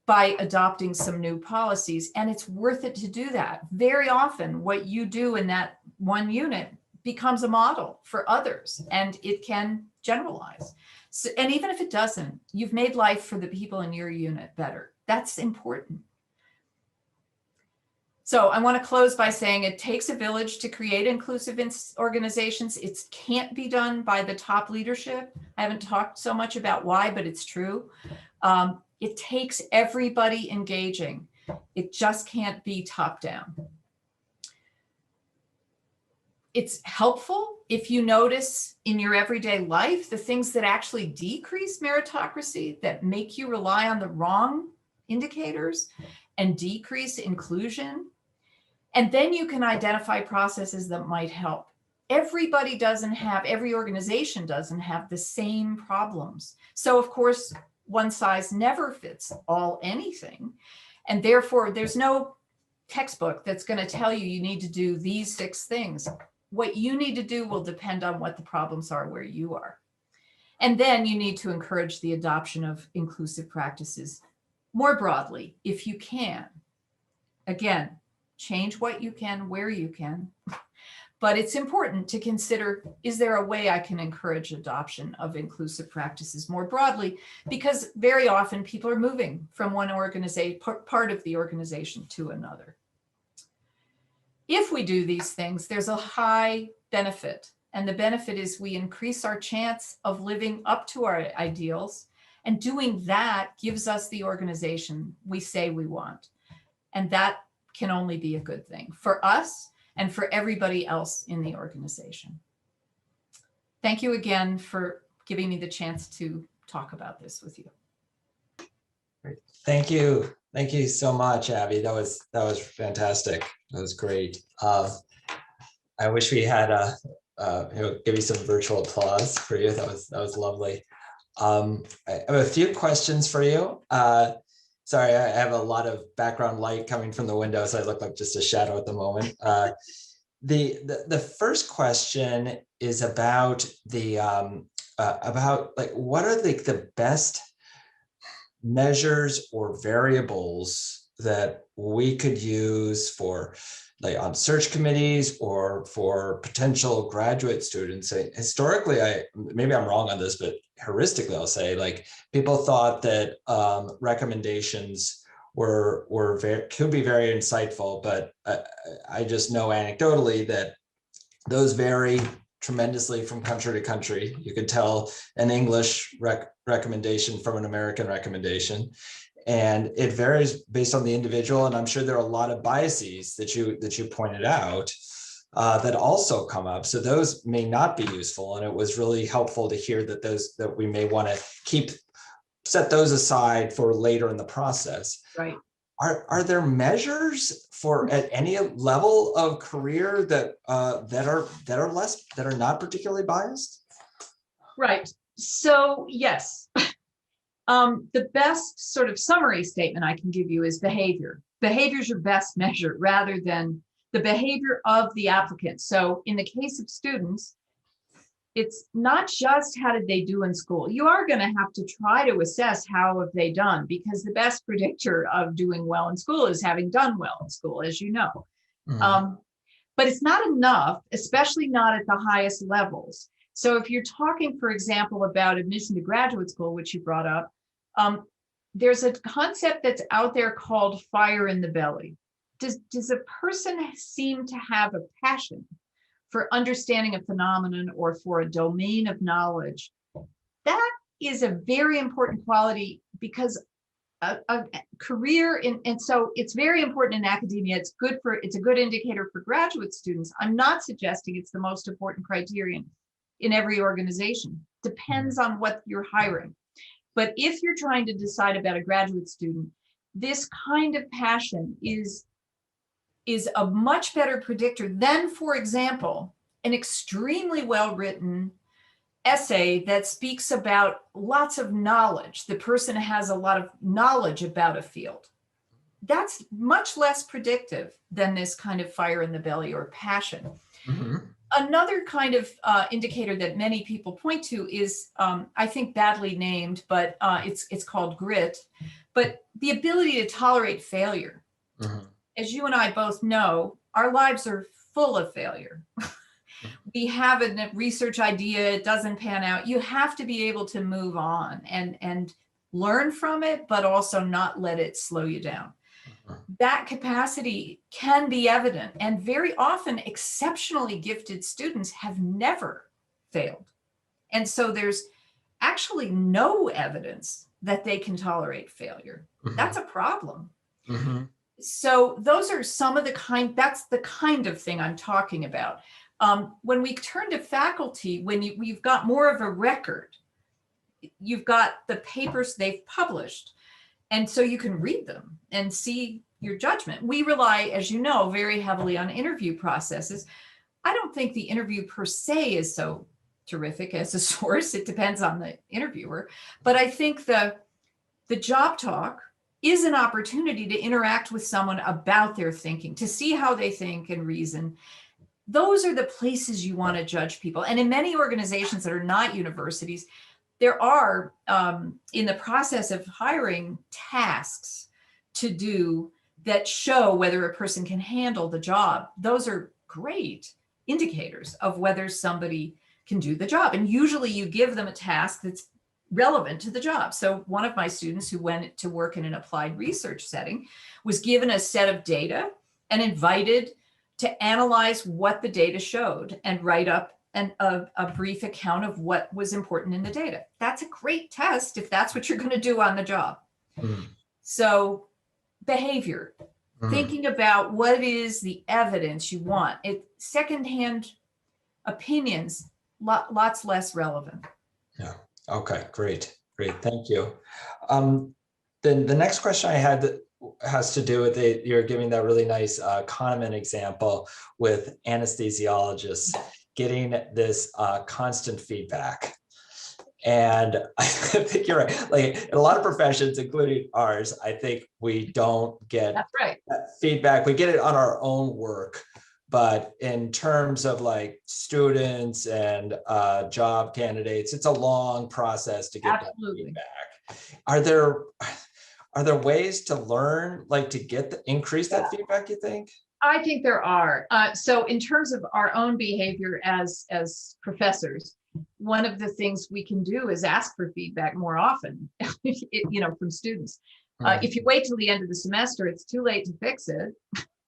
C: by adopting some new policies, and it's worth it to do that. Very often, what you do in that one unit becomes a model for others, and it can generalize. So, and even if it doesn't, you've made life for the people in your unit better. That's important. So I want to close by saying it takes a village to create inclusive organizations. It can't be done by the top leadership. I haven't talked so much about why, but it's true. It takes everybody engaging. It just can't be top down. It's helpful if you notice in your everyday life the things that actually decrease meritocracy, that make you rely on the wrong indicators and decrease inclusion. And then you can identify processes that might help. Every organization doesn't have the same problems. So of course, one size never fits all anything. And therefore, there's no textbook that's going to tell you you need to do these 6 things. What you need to do will depend on what the problems are where you are. And then you need to encourage the adoption of inclusive practices more broadly, if you can. Again, change what you can, where you can. But it's important to consider, is there a way I can encourage adoption of inclusive practices more broadly? Because very often people are moving from one organization, part of the organization, to another. If we do these things, there's a high benefit. And the benefit is we increase our chance of living up to our ideals. And doing that gives us the organization we say we want. And that can only be a good thing for us and for everybody else in the organization. Thank you again for giving me the chance to talk about this with you.
B: Great. Thank you. Thank you so much, Abby. That was fantastic. That was great. I wish we had give you some virtual applause for you. That was lovely. I have a few questions for you. Sorry, I have a lot of background light coming from the window, so I look like just a shadow at the moment. The first question is about what are the best measures or variables that we could use for on search committees or for potential graduate students. Historically, maybe I'm wrong on this, but heuristically, I'll say people thought that recommendations could be very insightful, but I just know anecdotally that those vary tremendously from country to country. You could tell an English recommendation from an American recommendation. And it varies based on the individual. And I'm sure there are a lot of biases that you pointed out. that also come up. So those may not be useful. And it was really helpful to hear that that we may want to set those aside for later in the process.
C: Right.
B: Are there measures for at any level of career that are not particularly biased?
C: Right. So yes, the best sort of summary statement I can give you is behavior. Behavior is your best measure rather than the behavior of the applicant. So in the case of students, it's not just how did they do in school. You are going to have to try to assess how have they done, because the best predictor of doing well in school is having done well in school, as you know.
B: Mm-hmm.
C: But it's not enough, especially not at the highest levels. So if you're talking, for example, about admission to graduate school, which you brought up, there's a concept that's out there called fire in the belly. Does a person seem to have a passion for understanding a phenomenon or for a domain of knowledge? That is a very important quality, because a career and so it's very important in academia. It's a good indicator for graduate students. I'm not suggesting it's the most important criterion in every organization. Depends on what you're hiring. But if you're trying to decide about a graduate student, this kind of passion is a much better predictor than, for example, an extremely well-written essay that speaks about lots of knowledge. The person has a lot of knowledge about a field. That's much less predictive than this kind of fire in the belly or passion.
B: Mm-hmm.
C: Another kind of indicator that many people point to is, I think badly named, but it's called grit, but the ability to tolerate failure.
B: Mm-hmm.
C: As you and I both know, our lives are full of failure. We have a research idea, it doesn't pan out. You have to be able to move on and learn from it, but also not let it slow you down. That capacity can be evident, and very often exceptionally gifted students have never failed. And so there's actually no evidence that they can tolerate failure.
B: Mm-hmm.
C: That's a problem.
B: Mm-hmm.
C: So those are some of that's the kind of thing I'm talking about. When we turn to faculty, when you've got more of a record, you've got the papers they've published, and so you can read them and see your judgment. We rely, as you know, very heavily on interview processes. I don't think the interview per se is so terrific as a source. It depends on the interviewer. But I think the job talk is an opportunity to interact with someone about their thinking, to see how they think and reason. Those are the places you want to judge people. And in many organizations that are not universities, there are, in the process of hiring, tasks to do that show whether a person can handle the job. Those are great indicators of whether somebody can do the job. And usually you give them a task that's relevant to the job. So one of my students who went to work in an applied research setting was given a set of data and invited to analyze what the data showed and write up a brief account of what was important in the data. That's a great test if that's what you're going to do on the job. Mm. So behavior, thinking about what is the evidence you want. Secondhand opinions, lots less relevant.
B: Yeah. Okay, great. Thank you. Then the next question I had that has to do with you're giving that really nice Kahneman example with anesthesiologists getting this constant feedback. And I think you're right. Like in a lot of professions, including ours, I think we don't get that feedback. We get it on our own work. But in terms of like students and job candidates, it's a long process to get that feedback. Are there ways to learn, like to increase that feedback, you think?
C: I think there are. So in terms of our own behavior as professors, one of the things we can do is ask for feedback more often, from students. If you wait till the end of the semester, it's too late to fix it.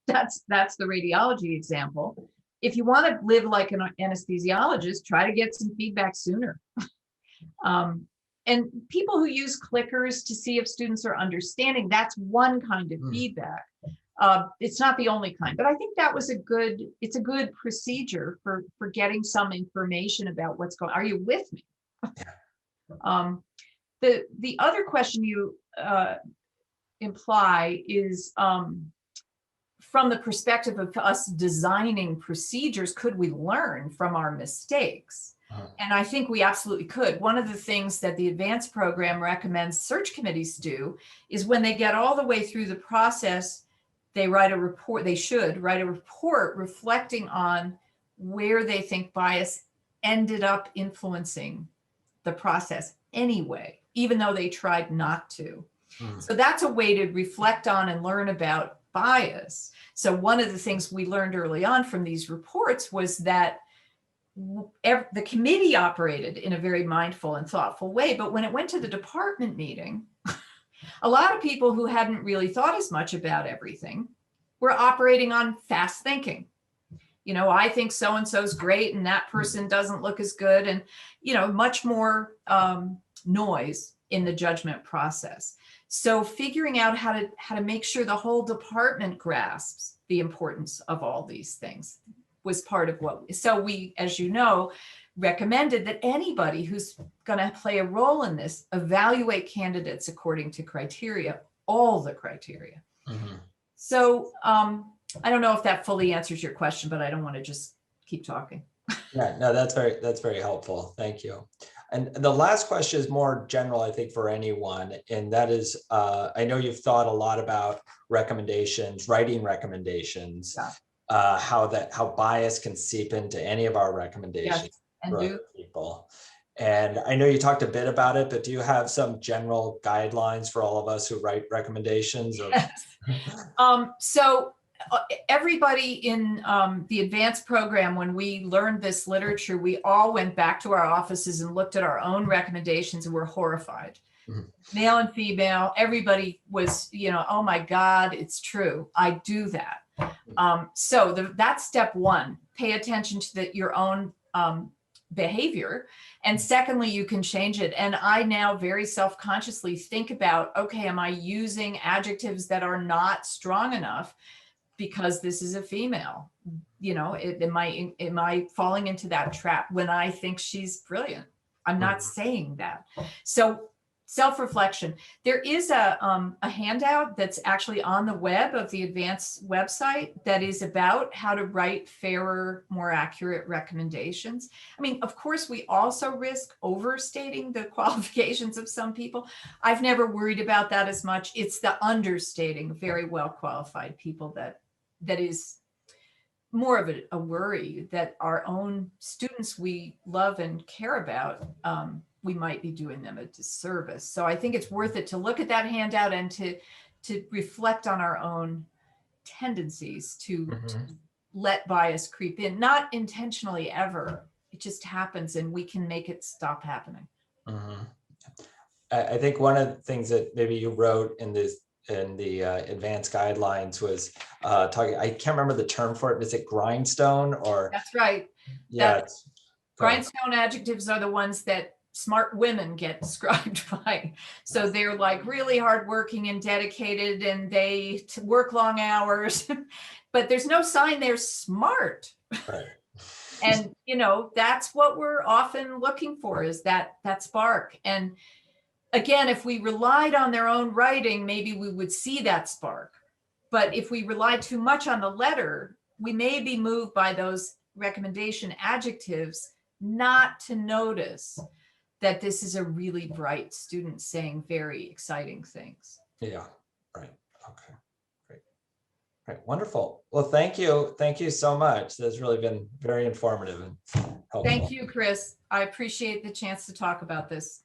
C: That's the radiology example. If you want to live like an anesthesiologist, try to get some feedback sooner. And people who use clickers to see if students are understanding, that's one kind of feedback. It's not the only kind, but I think that was it's a good procedure for getting some information about what's going on. Are you with me? The other question you imply is from the perspective of us designing procedures, could we learn from our mistakes? And I think we absolutely could. One of the things that the advanced program recommends search committees do is when they get all the way through the process, they write a report. They should write a report reflecting on where they think bias ended up influencing the process anyway, even though they tried not to. So that's a way to reflect on and learn about bias. So one of the things we learned early on from these reports was that the committee operated in a very mindful and thoughtful way, but when it went to the department meeting, a lot of people who hadn't really thought as much about everything were operating on fast thinking. You know, I think so-and-so's great and that person doesn't look as good, and, you know, much more noise in the judgment process. So figuring out how to make sure the whole department grasps the importance of all these things was part of so we, as you know, recommended that anybody who's going to play a role in this evaluate candidates according to criteria, all the criteria. So I don't know if that fully answers your question, but I don't want to just keep talking.
B: Yeah, no, that's very helpful. Thank you. And the last question is more general, I think, for anyone. And that is, I know you've thought a lot about recommendations, writing recommendations, how bias can seep into any of our recommendations for other people. And I know you talked a bit about it, but do you have some general guidelines for all of us who write recommendations?
C: So everybody in the advanced program, when we learned this literature, we all went back to our offices and looked at our own recommendations and were horrified. Male and female, everybody was, you know, oh my God, it's true. I do that. So that's step one, pay attention to your own behavior. And secondly, you can change it. And I now very self-consciously think about, okay, am I using adjectives that are not strong enough because this is a female? You know, am I falling into that trap when I think she's brilliant? I'm not saying that. So self-reflection. There is a handout that's actually on the web of the advanced website that is about how to write fairer, more accurate recommendations. I mean, of course, we also risk overstating the qualifications of some people. I've never worried about that as much. It's the understating very well qualified people that is more of a worry, that our own students we love and care about, we might be doing them a disservice. So I think it's worth it to look at that handout and to reflect on our own tendencies to let bias creep in, not intentionally ever. It just happens and we can make it stop happening.
B: I think one of the things that maybe you wrote in the advanced guidelines was talking, I can't remember the term for it. Is it grindstone or?
C: That's right.
B: Yeah.
C: Grindstone adjectives are the ones that smart women get described by. So they're like really hardworking and dedicated and they work long hours, but there's no sign they're smart.
B: Right.
C: And, you know, that's what we're often looking for, is that spark. And again, if we relied on their own writing, maybe we would see that spark. But if we rely too much on the letter, we may be moved by those recommendation adjectives not to notice that this is a really bright student saying very exciting things.
B: Yeah, right. Okay, great. Right, wonderful. Well, thank you. Thank you so much. That's really been very informative and helpful.
C: Thank you, Chris. I appreciate the chance to talk about this.